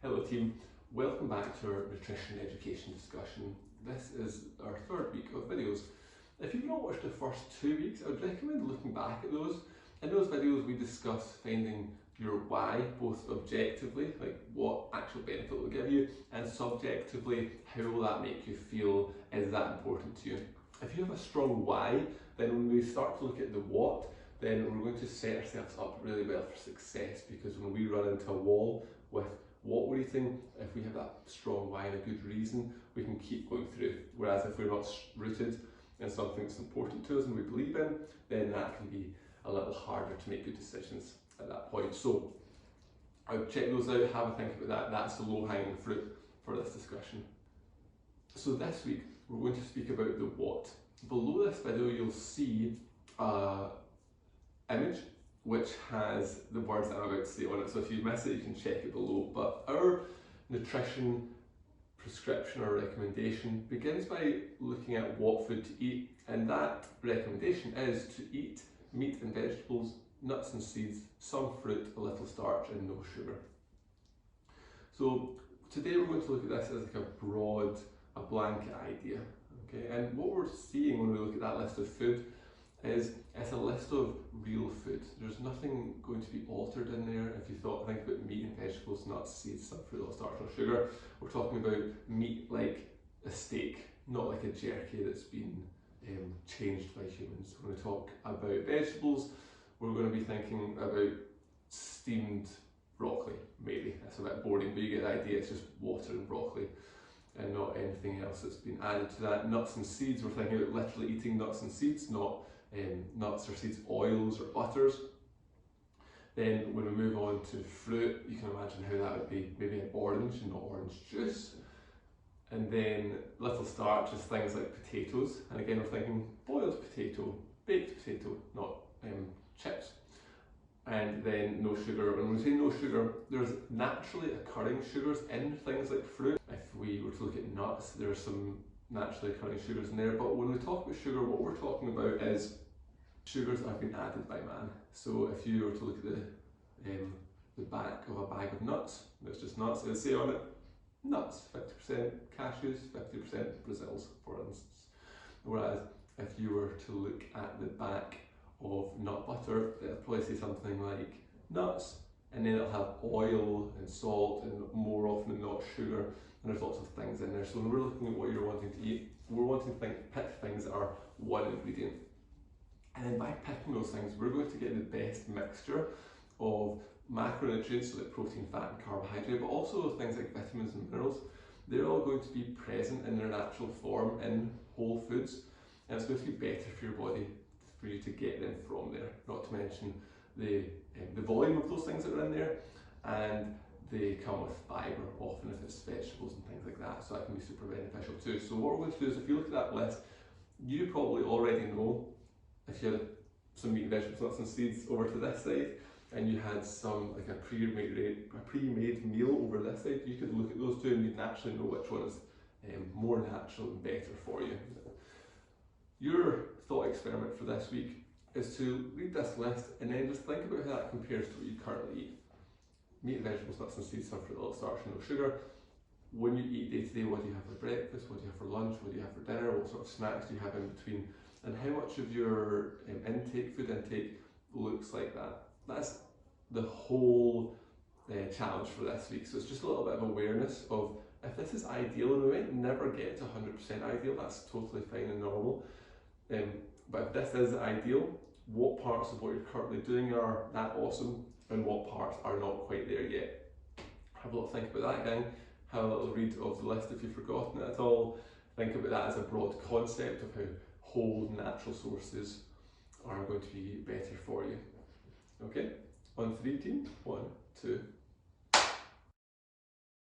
Hello team, welcome back to our nutrition education discussion. This is our third week of videos. If you've not watched the first 2 weeks, I would recommend looking back at those. In those videos we discuss finding your why, both objectively, like what actual benefit it will give you, and subjectively, how will that make you feel, is that important to you? If you have a strong why, then when we start to look at the what, then we're going to set ourselves up really well for success, because when we run into a wall with what we're eating, if we have that strong why and a good reason, we can keep going through. Whereas if we're not rooted in something that's important to us and we believe in, then that can be a little harder to make good decisions at that point. So I would check those out, have a think about that. That's the low-hanging fruit for this discussion. So this week we're going to speak about the what. Below this video you'll see an image which has the words that I'm about to say on it. So if you miss it, you can check it below. But our nutrition prescription or recommendation begins by looking at what food to eat, and that recommendation is to eat meat and vegetables, nuts and seeds, some fruit, a little starch and no sugar. So today we're going to look at this as like a blanket idea. Okay, and what we're seeing when we look at that list of food is it's a list of real food. There's nothing going to be altered in there. If you think about meat and vegetables, nuts, seeds, some fruit, little starch, no sugar, we're talking about meat like a steak, not like a jerky that's been changed by humans. When we talk about vegetables, we're going to be thinking about steamed broccoli, maybe. That's a bit boring, but you get the idea. It's just water and broccoli and not anything else that's been added to that. Nuts and seeds, we're thinking about literally eating nuts and seeds, not nuts or seeds, oils or butters. Then when we move on to fruit, you can imagine how that would be maybe an orange and not orange juice. And then little starch is things like potatoes, and again we're thinking boiled potato, baked potato, not chips. And then no sugar. When we say no sugar, there's naturally occurring sugars in things like fruit. If we were to look at nuts, there are some naturally occurring sugars in there, but when we talk about sugar, what we're talking about is sugars that have been added by man. So if you were to look at the back of a bag of nuts, it's just nuts, it'll say on it, nuts, 50% cashews, 50% Brazils, for instance. Whereas if you were to look at the back of nut butter, it'll probably say something like nuts, and then it'll have oil and salt and more often than not sugar, and there's lots of things in there. So when we're looking at what you're wanting to eat, we're wanting to pick things that are one ingredient. And then by picking those things, we're going to get the best mixture of macronutrients, so like protein, fat and carbohydrate, but also things like vitamins and minerals. They're all going to be present in their natural form in whole foods, and it's going to be better for your body for you to get them from there. Not to mention the volume of those things that are in there, and they come with fibre, often if it's vegetables and things like that, so that can be super beneficial too. So what we're going to do is, if you look at that list, you probably already know, if you had some meat, vegetables, nuts and seeds over to this side, and you had some like a pre-made meal over this side, you could look at those two and you'd naturally know which one is more natural and better for you. Your thought experiment for this week is to read this list and then just think about how that compares to what you currently eat. Meat, vegetables, nuts and seeds, some fruit, little starch and no sugar. When you eat day to day, what do you have for breakfast, what do you have for lunch, what do you have for dinner, what sort of snacks do you have in between, and how much of your food intake looks like that. That's the whole challenge for this week. So it's just a little bit of awareness of, if this is ideal, and we might never get to 100% ideal, that's totally fine and normal. But if this is ideal, what parts of what you're currently doing are that awesome, and what parts are not quite there yet? Have a little think about that, gang. Have a little read of the list if you've forgotten it at all. Think about that as a broad concept of how whole natural sources are going to be better for you. Okay, on 3 team, 1, 2,